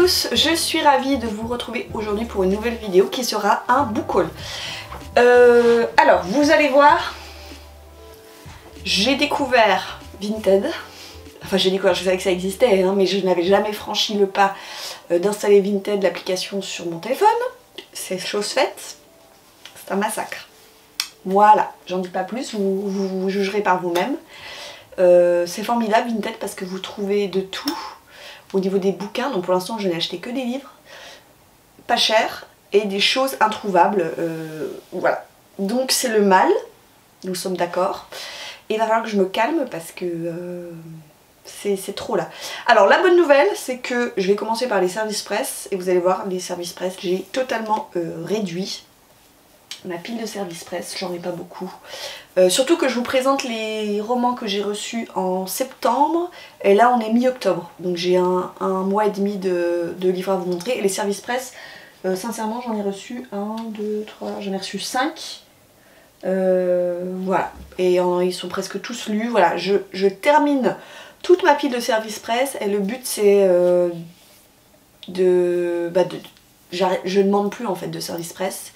tous, je suis ravie de vous retrouver aujourd'hui pour une nouvelle vidéo qui sera un book haul. Alors, vous allez voir, j'ai découvert Vinted. Enfin, j'ai découvert, je savais que ça existait, hein, mais je n'avais jamais franchi le pas d'installer Vinted, l'application, sur mon téléphone. C'est chose faite. C'est un massacre. Voilà, j'en dis pas plus, vous jugerez par vous-même. C'est formidable Vinted parce que vous trouvez de tout au niveau des bouquins. Donc pour l'instant je n'ai acheté que des livres pas chers et des choses introuvables. Voilà, donc c'est le mal, nous sommes d'accord. Et il va falloir que je me calme parce que c'est trop là. Alors la bonne nouvelle c'est que je vais commencer par les services presse et vous allez voir, les services presse j'ai totalement réduit ma pile de service presse, j'en ai pas beaucoup. Surtout que je vous présente les romans que j'ai reçus en septembre, et là on est mi-octobre, donc j'ai un mois et demi de livres à vous montrer. Et les services presse, sincèrement j'en ai reçu 1, 2, 3, j'en ai reçu 5. Voilà, et ils sont presque tous lus. Voilà, je termine toute ma pile de service presse, et le but c'est je ne demande plus en fait de service presse.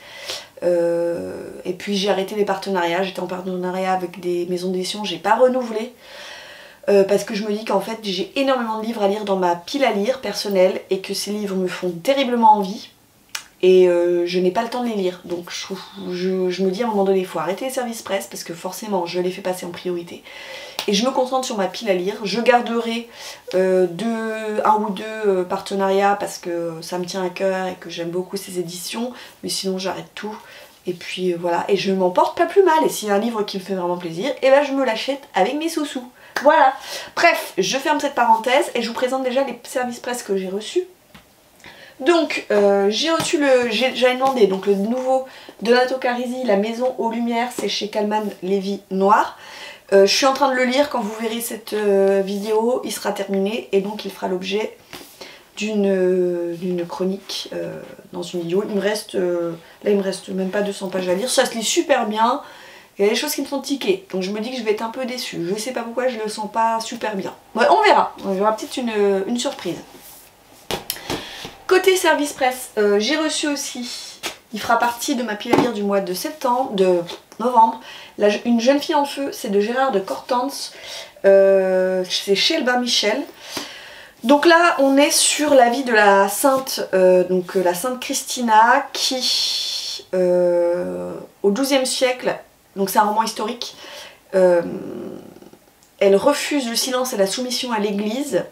Et puis j'ai arrêté les partenariats, j'étais en partenariat avec des maisons d'édition, j'ai pas renouvelé parce que je me dis qu'en fait j'ai énormément de livres à lire dans ma pile à lire personnelle et que ces livres me font terriblement envie et je n'ai pas le temps de les lire. Donc je me dis à un moment donné il faut arrêter les services presse parce que forcément je les fais passer en priorité et je me concentre sur ma pile à lire. Je garderai un ou deux partenariats parce que ça me tient à cœur et que j'aime beaucoup ces éditions, mais sinon j'arrête tout. Et puis voilà, et je m'en porte pas plus mal. Et s'il y a un livre qui me fait vraiment plaisir, et ben je me l'achète avec mes sous-sous. Voilà, bref, je ferme cette parenthèse et je vous présente déjà les services presse que j'ai reçus. Donc j'ai reçu j'avais demandé donc le nouveau Donato Carisi, La Maison aux Lumières, c'est chez Calman Lévy Noir. Je suis en train de le lire, quand vous verrez cette vidéo, il sera terminé et donc il fera l'objet d'une chronique dans une vidéo. Il me reste, là il me reste même pas 200 pages à lire, ça se lit super bien, il y a des choses qui me font tiquer, donc je me dis que je vais être un peu déçue, je sais pas pourquoi je le sens pas super bien. Ouais, on verra, il y aura peut-être une surprise. Côté service presse, j'ai reçu aussi, il fera partie de ma pile à lire du mois de novembre, Une jeune fille en feu, c'est de Gérard de Cortance, c'est chez Albin Michel. Donc là on est sur la vie de la sainte, la sainte Christina qui au XIIe siècle, donc c'est un roman historique, elle refuse le silence et la soumission à l'église.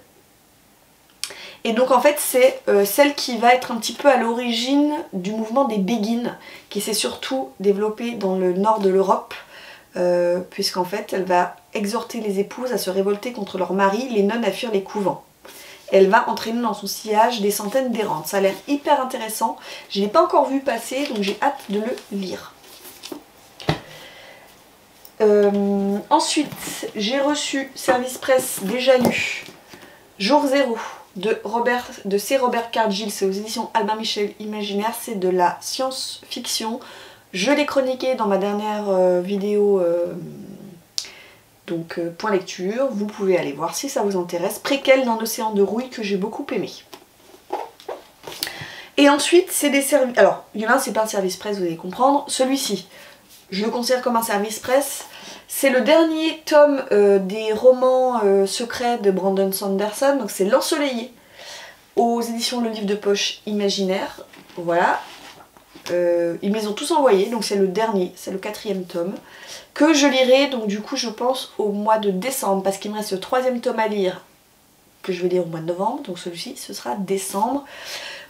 Et donc en fait c'est celle qui va être un petit peu à l'origine du mouvement des béguines qui s'est surtout développé dans le nord de l'Europe, puisqu'en fait elle va exhorter les épouses à se révolter contre leurs maris, les nonnes à fuir les couvents. Elle va entraîner dans son sillage des centaines d'errantes. Ça a l'air hyper intéressant. Je ne l'ai pas encore vu passer, donc j'ai hâte de le lire. Ensuite, j'ai reçu service presse déjà lu, Jour 0 de C. Robert Cargill, c'est aux éditions Albin Michel Imaginaire, c'est de la science-fiction. Je l'ai chroniqué dans ma dernière vidéo, point lecture, vous pouvez aller voir si ça vous intéresse. Préquel d'un océan de rouille que j'ai beaucoup aimé. Et ensuite, c'est des services... Alors, il y en a un, c'est pas un service presse, vous allez comprendre. Celui-ci, je le considère comme un service presse. C'est le dernier tome des romans secrets de Brandon Sanderson, donc c'est L'Ensoleillé, aux éditions Le Livre de Poche Imaginaire. Voilà. Ils me les ont tous envoyés, donc c'est le dernier, c'est le 4e tome, que je lirai donc du coup je pense au mois de décembre, parce qu'il me reste le 3e tome à lire, que je vais lire au mois de novembre, donc celui-ci ce sera décembre.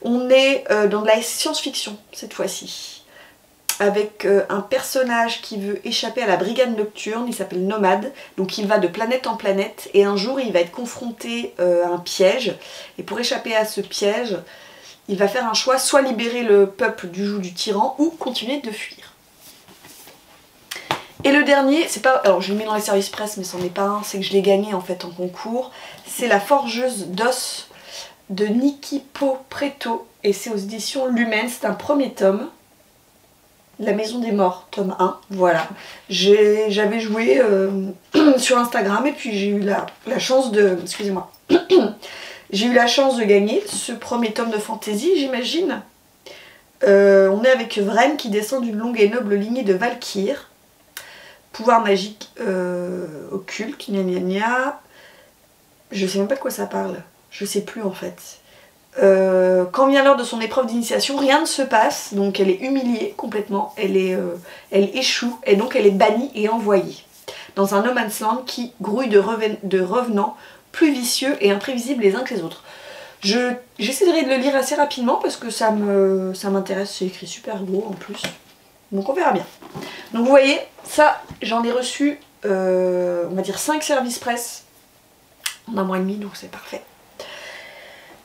On est dans de la science-fiction cette fois-ci, avec un personnage qui veut échapper à la brigade nocturne, il s'appelle Nomade, donc il va de planète en planète, et un jour il va être confronté à un piège, et pour échapper à ce piège, il va faire un choix, soit libérer le peuple du joug du tyran, ou continuer de fuir. Et le dernier, c'est pas... Alors je l'ai mis dans les services presse, mais c'en est pas un, c'est que je l'ai gagné en fait en concours. C'est La Forgeuse d'os de Niki Preto, et c'est aux éditions Lumen, c'est un premier tome. La Maison des Morts, tome 1, voilà. J'avais joué sur Instagram, et puis j'ai eu la chance de... Excusez-moi. J'ai eu la chance de gagner ce premier tome de fantasy, j'imagine. On est avec Vren qui descend d'une longue et noble lignée de Valkyr. Pouvoir magique occulte, gna gna gna. Je sais même pas de quoi ça parle. Je sais plus en fait. Quand vient l'heure de son épreuve d'initiation, rien ne se passe, donc elle est humiliée complètement, elle échoue, et donc elle est bannie et envoyée dans un no man's land qui grouille de revenants plus vicieux et imprévisibles les uns que les autres. J'essaierai de le lire assez rapidement parce que ça m'intéresse, c'est écrit super gros en plus, donc on verra bien. Donc vous voyez, ça j'en ai reçu, on va dire 5 services presse en un mois et demi, donc c'est parfait.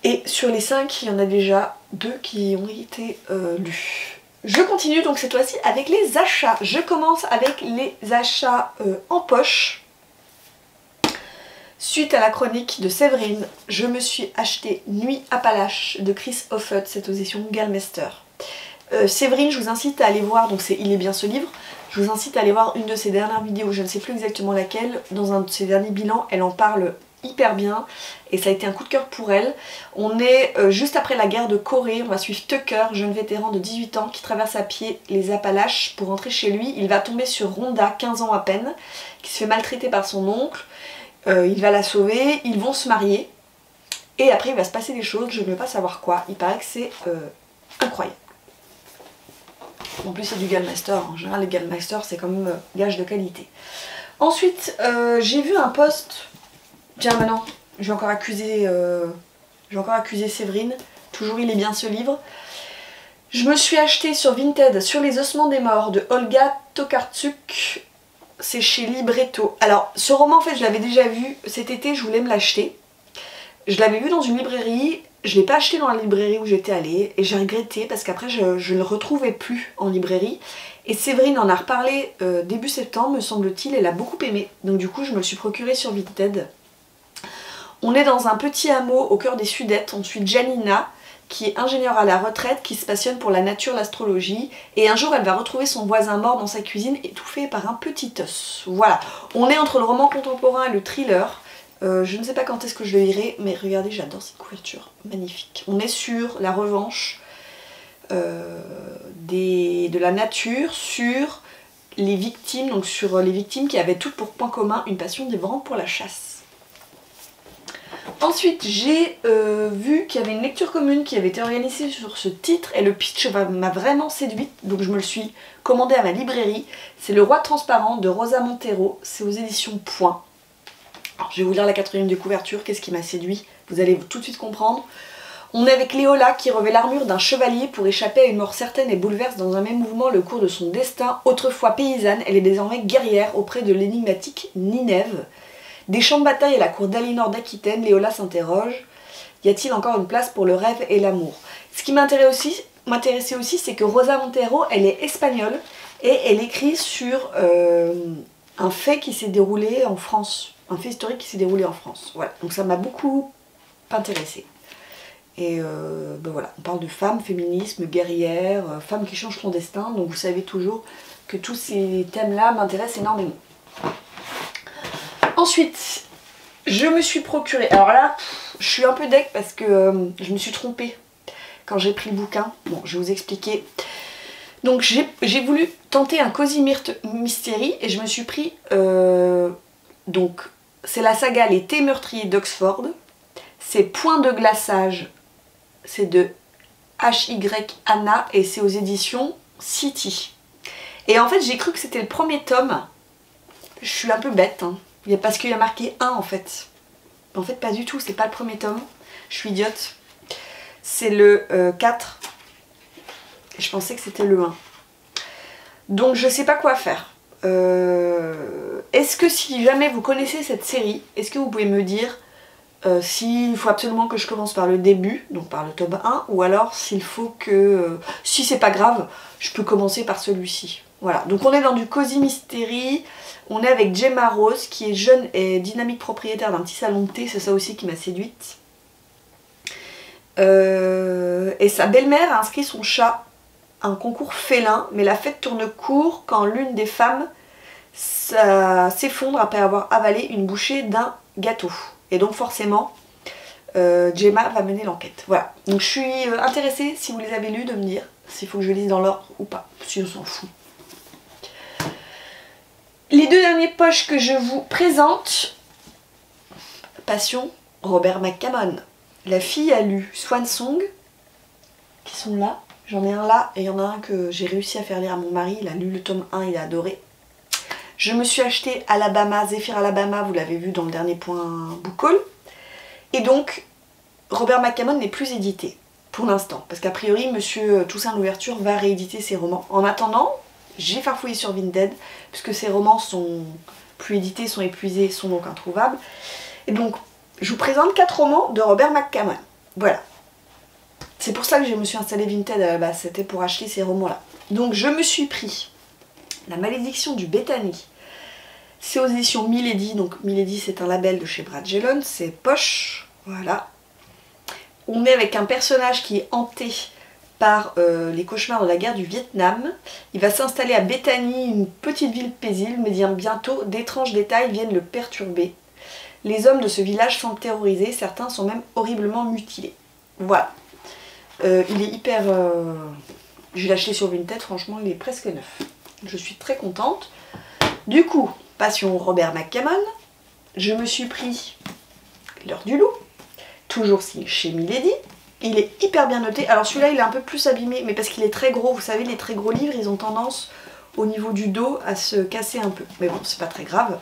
Et sur les 5, il y en a déjà 2 qui ont été lus. Je continue donc cette fois-ci avec les achats. Je commence avec les achats en poche. Suite à la chronique de Séverine, je me suis acheté Nuit Appalache de Chris Offutt, c'est aux éditions Gallmeister. Séverine, je vous incite à aller voir, donc c'est Il est bien ce livre, je vous incite à aller voir une de ses dernières vidéos, je ne sais plus exactement laquelle, dans un de ses derniers bilans, elle en parle hyper bien et ça a été un coup de cœur pour elle. On est juste après la guerre de Corée, on va suivre Tucker, jeune vétéran de 18 ans qui traverse à pied les Appalaches pour rentrer chez lui. Il va tomber sur Rhonda, 15 ans à peine, qui se fait maltraiter par son oncle. Il va la sauver, ils vont se marier et après il va se passer des choses, je ne veux pas savoir quoi. Il paraît que c'est incroyable. En plus c'est du Gallmeister, en général les Gallmeister c'est quand même gage de qualité. Ensuite j'ai vu un post. Tiens maintenant, je vais encore accuser Séverine. Toujours Il est bien ce livre. Je me suis acheté sur Vinted Sur les ossements des morts de Olga Tokarczuk. C'est chez Libretto. Alors ce roman en fait je l'avais déjà vu cet été, je voulais me l'acheter. Je l'avais vu dans une librairie, je ne l'ai pas acheté dans la librairie où j'étais allée et j'ai regretté parce qu'après je ne le retrouvais plus en librairie. Et Séverine en a reparlé début septembre me semble-t-il, elle a beaucoup aimé. Donc du coup je me le suis procuré sur Vinted. On est dans un petit hameau au cœur des Sudètes, on suit Janina qui est ingénieure à la retraite, qui se passionne pour la nature, l'astrologie, et un jour elle va retrouver son voisin mort dans sa cuisine étouffé par un petit os. Voilà, on est entre le roman contemporain et le thriller. Je ne sais pas quand est-ce que je le lirai, mais regardez, j'adore cette couverture, magnifique. On est sur la revanche de la nature sur les victimes, donc sur les victimes qui avaient toutes pour point commun une passion dévorante pour la chasse. Ensuite, j'ai vu qu'il y avait une lecture commune qui avait été organisée sur ce titre et le pitch m'a vraiment séduite, donc je me le suis commandé à ma librairie. C'est Le Roi transparent de Rosa Montero, c'est aux éditions Point. Alors, je vais vous lire la 4e de couverture, qu'est-ce qui m'a séduit, vous allez tout de suite comprendre. On est avec Léola qui revêt l'armure d'un chevalier pour échapper à une mort certaine et bouleverse dans un même mouvement le cours de son destin. Autrefois paysanne, elle est désormais guerrière auprès de l'énigmatique Ninève. Des champs de bataille à la cour d'Aliénor d'Aquitaine, Léola s'interroge. Y a-t-il encore une place pour le rêve et l'amour? Ce qui m'intéressait aussi, c'est que Rosa Montero, elle est espagnole et elle écrit sur un fait qui s'est déroulé en France, un fait historique qui s'est déroulé en France. Voilà, donc ça m'a beaucoup intéressée. Et ben voilà, on parle de femmes, féminisme, guerrière, femmes qui changent son destin, donc vous savez toujours que tous ces thèmes-là m'intéressent énormément. Ensuite, je me suis procuré, alors là, je suis un peu deck parce que je me suis trompée quand j'ai pris le bouquin. Bon, je vais vous expliquer. Donc j'ai voulu tenter un Cozy Mystery et je me suis pris, donc c'est la saga Les Thés meurtriers d'Oxford. C'est Point de glaçage, c'est de H.Y. Anna et c'est aux éditions City. Et en fait j'ai cru que c'était le premier tome. Je suis un peu bête, hein. Parce qu'il y a marqué 1 en fait. En fait pas du tout, c'est pas le premier tome. Je suis idiote. C'est le 4. Et je pensais que c'était le 1. Donc je sais pas quoi faire. Est-ce que si jamais vous connaissez cette série, est-ce que vous pouvez me dire s'il faut absolument que je commence par le début, donc par le tome 1, ou alors s'il faut que, si c'est pas grave, je peux commencer par celui-ci. Voilà, donc on est dans du Cozy Mystery, on est avec Gemma Rose qui est jeune et dynamique propriétaire d'un petit salon de thé, c'est ça aussi qui m'a séduite. Et sa belle-mère a inscrit son chat à un concours félin, mais la fête tourne court quand l'une des femmes s'effondre après avoir avalé une bouchée d'un gâteau. Et donc forcément, Gemma va mener l'enquête. Voilà, donc je suis intéressée, si vous les avez lus, de me dire s'il faut que je lise dans l'ordre ou pas, si on s'en fout. Les deux dernières poches que je vous présente, Passion, Robert McCammon. La fille a lu Swan Song, qui sont là. J'en ai un là et il y en a un que j'ai réussi à faire lire à mon mari. Il a lu le tome 1, il a adoré. Je me suis acheté Alabama, Zephyr Alabama, vous l'avez vu dans le dernier point book haul. Et donc, Robert McCammon n'est plus édité, pour l'instant. Parce qu'a priori, Monsieur Toussaint Louverture va rééditer ses romans. En attendant, j'ai farfouillé sur Vinted, puisque ses romans sont plus édités, sont épuisés, sont donc introuvables. Et donc, je vous présente 4 romans de Robert McCammon. Voilà. C'est pour ça que je me suis installée Vinted à la base, c'était pour acheter ces romans-là. Donc, je me suis pris La Malédiction du Bethany. C'est aux éditions Milady, donc Milady c'est un label de chez Brad Gellon, c'est poche, voilà. On est avec un personnage qui est hanté par les cauchemars de la guerre du Vietnam. Il va s'installer à Bethany, une petite ville paisible, mais bientôt d'étranges détails viennent le perturber. Les hommes de ce village semblent terrorisés, certains sont même horriblement mutilés. Voilà. Il est hyper... Je l'ai acheté sur Vinted, franchement il est presque neuf. Je suis très contente. Du coup, Passion Robert McCammon, je me suis pris L'heure du loup, toujours chez Milady. Il est hyper bien noté. Alors celui-là il est un peu plus abîmé, mais parce qu'il est très gros. Vous savez, les très gros livres, ils ont tendance au niveau du dos à se casser un peu. Mais bon, c'est pas très grave.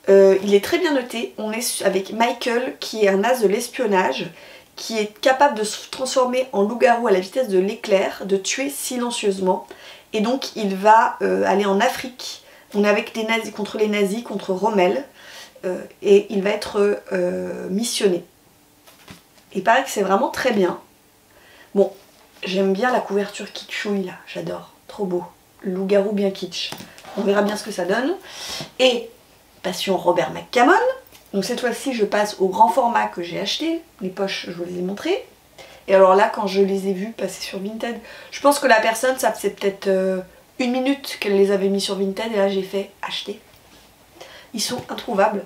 Il est très bien noté. On est avec Michael, qui est un as de l'espionnage, qui est capable de se transformer en loup-garou à la vitesse de l'éclair, de tuer silencieusement. Et donc il va aller en Afrique. On est avec des nazis, contre les nazis, contre Rommel. Et il va être missionné. Il paraît que c'est vraiment très bien. Bon, j'aime bien la couverture kitschouille là, j'adore. Trop beau. Loup-garou bien kitsch. On verra bien ce que ça donne. Et Passion Robert McCammon. Donc cette fois-ci, je passe au grand format que j'ai acheté. Les poches, je vous les ai montrées. Et alors là, quand je les ai vus passer sur Vinted, je pense que la personne, ça faisait peut-être 1 minute qu'elle les avait mis sur Vinted. Et là, j'ai fait acheter. Ils sont introuvables.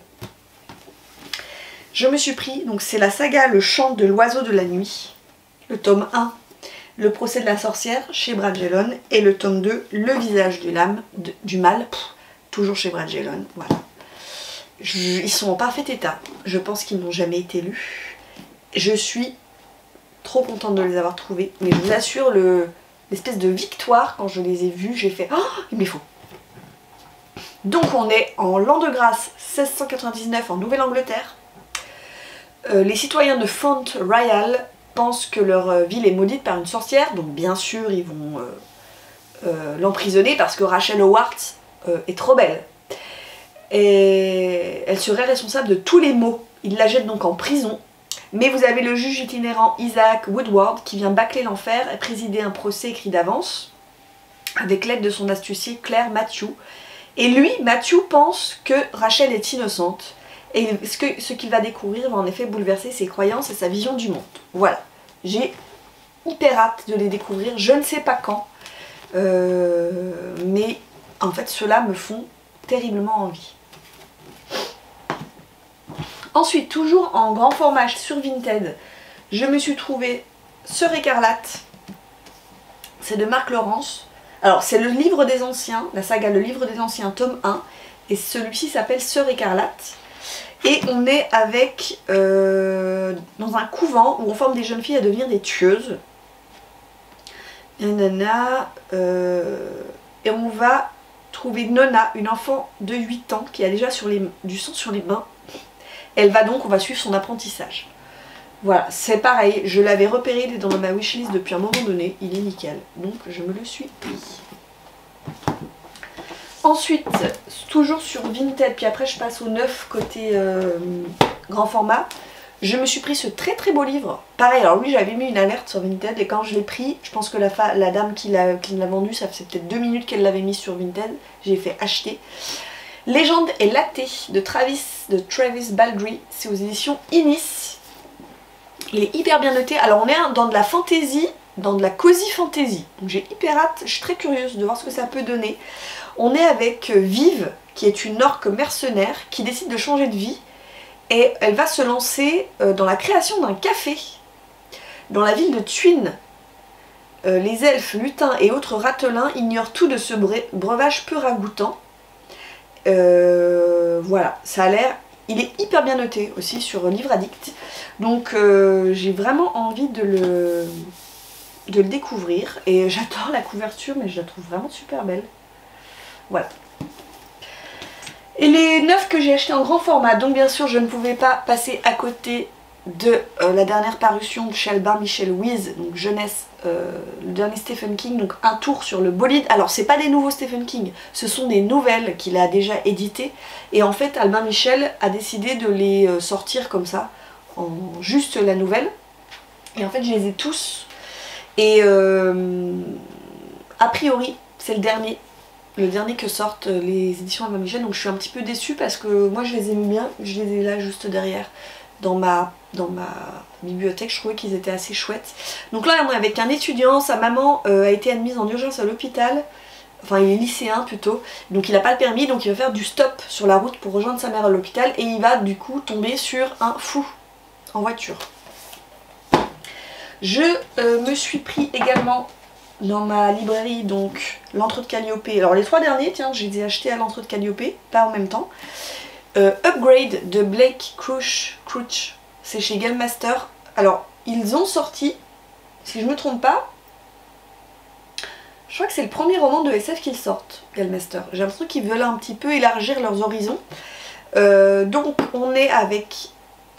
Je me suis pris, donc c'est la saga Le Chant de l'oiseau de la nuit. Le tome 1, Le procès de la sorcière, chez Brad Gellon. Et le tome 2, Le visage du mal, toujours chez Brad Gellon. Voilà. Ils sont en parfait état. Je pense qu'ils n'ont jamais été lus. Je suis trop contente de les avoir trouvés. Mais je vous assure, l'espèce de victoire, quand je les ai vus, j'ai fait « Oh, il m'est faux !» Donc on est en l'an de grâce 1699 en Nouvelle-Angleterre. Les citoyens de Font Royal pensent que leur ville est maudite par une sorcière. Donc bien sûr, ils vont l'emprisonner parce que Rachel Howard est trop belle. Et elle serait responsable de tous les maux. Ils la jettent donc en prison. Mais vous avez le juge itinérant Isaac Woodward qui vient bâcler l'enfer et présider un procès écrit d'avance avec l'aide de son astucier Claire Matthew. Et lui, Matthew, pense que Rachel est innocente. Et ce qu'il va découvrir va en effet bouleverser ses croyances et sa vision du monde. Voilà. J'ai hyper hâte de les découvrir. Je ne sais pas quand. Mais en fait, ceux-là me font terriblement envie. Ensuite, toujours en grand format sur Vinted, je me suis trouvé Sœur Écarlate. C'est de Marc Laurence. Alors, c'est le livre des anciens, la saga Le livre des anciens, tome 1. Et celui-ci s'appelle Sœur Écarlate. Et on est avec dans un couvent où on forme des jeunes filles à devenir des tueuses. Nanana, et on va trouver Nona, une enfant de 8 ans qui a déjà du sang sur les mains. Elle va donc, on va suivre son apprentissage. Voilà, c'est pareil, je l'avais repéré, il est dans ma wishlist depuis un moment donné, il est nickel. Donc je me le suis pris. Ensuite, toujours sur Vinted, puis après je passe au neuf côté grand format. Je me suis pris ce très très beau livre. Pareil, alors lui j'avais mis une alerte sur Vinted et quand je l'ai pris, je pense que la dame qui me l'a vendu, ça faisait peut-être 2 minutes qu'elle l'avait mis sur Vinted. J'ai fait acheter. Légende et laté de Travis Baldry, c'est aux éditions Inis. Il est hyper bien noté. Alors on est dans de la fantasy, dans de la cozy fantasy. Donc j'ai hyper hâte, je suis très curieuse de voir ce que ça peut donner. On est avec Vive, qui est une orque mercenaire qui décide de changer de vie et elle va se lancer dans la création d'un café dans la ville de Thuin. Les elfes, lutins et autres ratelins ignorent tout de ce breuvage peu ragoûtant. Voilà, ça a l'air... Il est hyper bien noté aussi sur Livre Addict. Donc j'ai vraiment envie de le découvrir. Et j'adore la couverture, mais je la trouve vraiment super belle. Voilà. Et les 9 que j'ai acheté en grand format, donc bien sûr je ne pouvais pas passer à côté de la dernière parution de chez Albin Michel Wyse, donc jeunesse, le dernier Stephen King, donc un tour sur le bolide. Alors c'est pas des nouveaux Stephen King, ce sont des nouvelles qu'il a déjà éditées, et en fait Albin Michel a décidé de les sortir comme ça, en juste la nouvelle, et en fait je les ai tous, et a priori c'est le dernier que sortent les éditions Albin Michel, donc je suis un petit peu déçue parce que moi je les aime bien, je les ai là juste derrière dans ma bibliothèque, je trouvais qu'ils étaient assez chouettes. Donc là on est avec un étudiant, sa maman a été admise en urgence à l'hôpital, enfin il est lycéen plutôt, donc il n'a pas le permis, donc il va faire du stop sur la route pour rejoindre sa mère à l'hôpital, et il va du coup tomber sur un fou en voiture. Je me suis pris également dans ma librairie donc l'Entre de Calliope. Alors les 3 derniers, tiens, je les ai achetés à l'Entre de Calliope, pas en même temps. Upgrade de Blake Crouch, c'est chez Galemaster. Alors ils ont sorti, si je me trompe pas, je crois que c'est le premier roman de SF qu'ils sortent, Galemaster. J'ai l'impression qu'ils veulent un petit peu élargir leurs horizons. Donc on est avec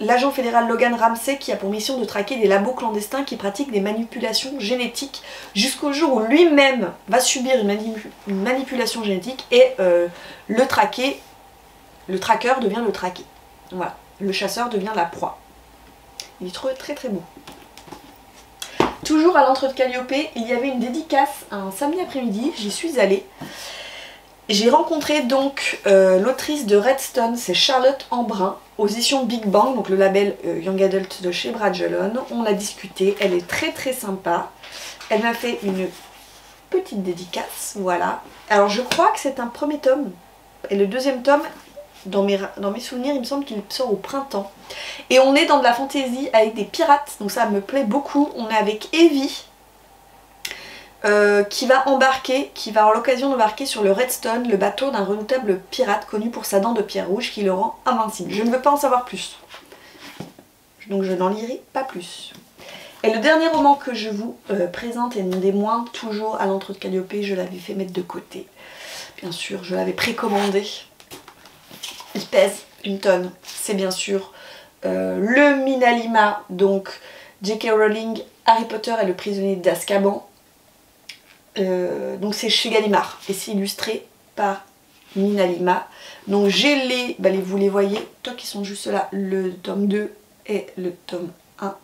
l'agent fédéral Logan Ramsey qui a pour mission de traquer des labos clandestins qui pratiquent des manipulations génétiques jusqu'au jour où lui-même va subir une manipulation génétique et le tracker devient le traqué. Voilà, le chasseur devient la proie. Il est très très beau. Toujours à l'Entre de Calliope, il y avait une dédicace un samedi après-midi, j'y suis allée. J'ai rencontré donc l'autrice de Redstone, c'est Charlotte Embrun, aux éditions Big Bang, donc le label Young Adult de chez Bragelonne. On a discuté, elle est très très sympa. Elle m'a fait une petite dédicace, voilà. Alors je crois que c'est un premier tome, et le deuxième tome, dans mes souvenirs, il me semble qu'il sort au printemps. Et on est dans de la fantasy avec des pirates, donc ça me plaît beaucoup. On est avec Evie, qui va avoir l'occasion d'embarquer sur le Redstone, le bateau d'un redoutable pirate connu pour sa dent de pierre rouge qui le rend invincible. Je ne veux pas en savoir plus, donc je n'en lirai pas plus. Et le dernier roman que je vous présente, et non des moindres, toujours à l'Entre de Calliope, je l'avais fait mettre de côté. Bien sûr, je l'avais précommandé. Il pèse une tonne. C'est bien sûr le Minalima, donc J.K. Rowling, Harry Potter et le prisonnier d'Azkaban. Donc c'est chez Gallimard et c'est illustré par Minalima. Donc j'ai vous les voyez, toi qui sont juste là, le tome 2 et le tome 1.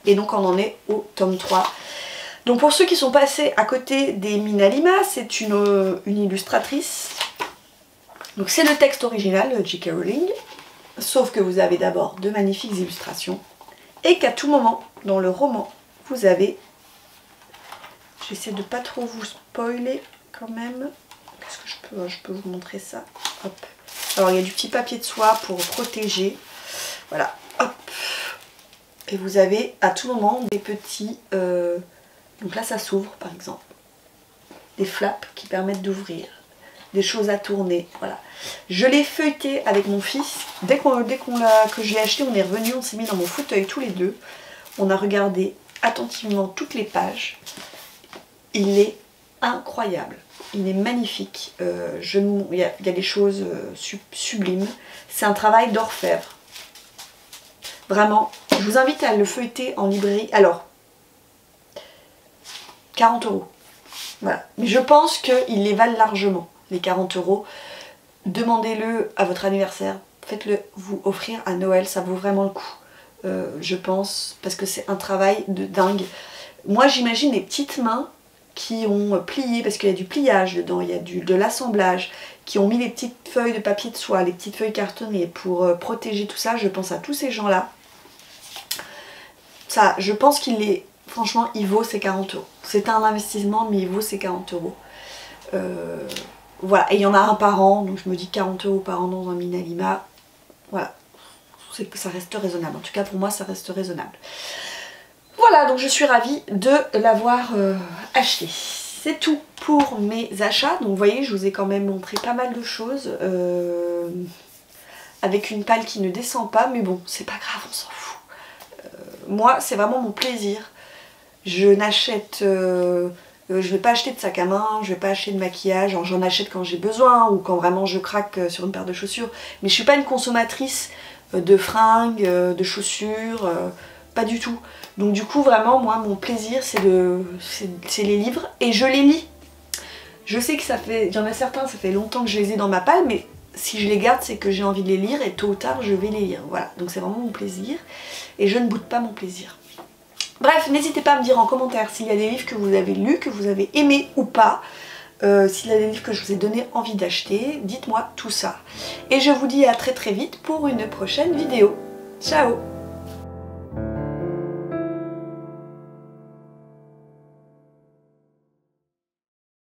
Et donc on en est au tome 3. Donc pour ceux qui sont passés à côté des Minalima, c'est une illustratrice. Donc c'est le texte original de J.K. Rowling, sauf que vous avez d'abord de magnifiques illustrations et qu'à tout moment dans le roman, vous avez... J'essaie de pas trop vous spoiler quand même. Qu'est-ce que je peux vous montrer ça. Hop. Alors il y a du petit papier de soie pour protéger. Voilà. Hop. Et vous avez à tout moment des petits... donc là ça s'ouvre par exemple. Des flaps qui permettent d'ouvrir. Des choses à tourner. Voilà. Je l'ai feuilleté avec mon fils. Dès que je l'ai acheté, on est revenu, on s'est mis dans mon fauteuil tous les deux. On a regardé attentivement toutes les pages. Il est incroyable, il est magnifique, il y a des choses sublimes, c'est un travail d'orfèvre. Vraiment, je vous invite à le feuilleter en librairie. Alors, 40 €, voilà. Mais je pense qu'ils les valent largement, les 40 €. Demandez-le à votre anniversaire, faites-le vous offrir à Noël, ça vaut vraiment le coup, je pense, parce que c'est un travail de dingue. Moi j'imagine des petites mains qui ont plié, parce qu'il y a du pliage dedans, il y a de l'assemblage, qui ont mis les petites feuilles de papier de soie, les petites feuilles cartonnées pour protéger tout ça. Je pense à tous ces gens-là. Ça, je pense franchement, il vaut ses 40 €. C'est un investissement, mais il vaut ses 40 €. Voilà, et il y en a un par an, donc je me dis 40 € par an dans un Minalima. Voilà, ça reste raisonnable. En tout cas pour moi ça reste raisonnable. Voilà, donc je suis ravie de l'avoir acheté. C'est tout pour mes achats. Donc vous voyez, je vous ai quand même montré pas mal de choses. Avec une palle qui ne descend pas, mais bon, c'est pas grave, on s'en fout. Moi, c'est vraiment mon plaisir. Je n'achète... je vais pas acheter de sac à main, je vais pas acheter de maquillage, j'en achète quand j'ai besoin ou quand vraiment je craque sur une paire de chaussures. Mais je suis pas une consommatrice de fringues, de chaussures, pas du tout. Donc du coup vraiment moi mon plaisir c'est les livres et je les lis. Je sais que il y en a certains, ça fait longtemps que je les ai dans ma palle, mais si je les garde c'est que j'ai envie de les lire et tôt ou tard je vais les lire. Voilà, donc c'est vraiment mon plaisir et je ne boude pas mon plaisir. Bref, n'hésitez pas à me dire en commentaire s'il y a des livres que vous avez lus, que vous avez aimés ou pas. S'il y a des livres que je vous ai donné envie d'acheter, dites-moi tout ça. Et je vous dis à très très vite pour une prochaine vidéo. Ciao!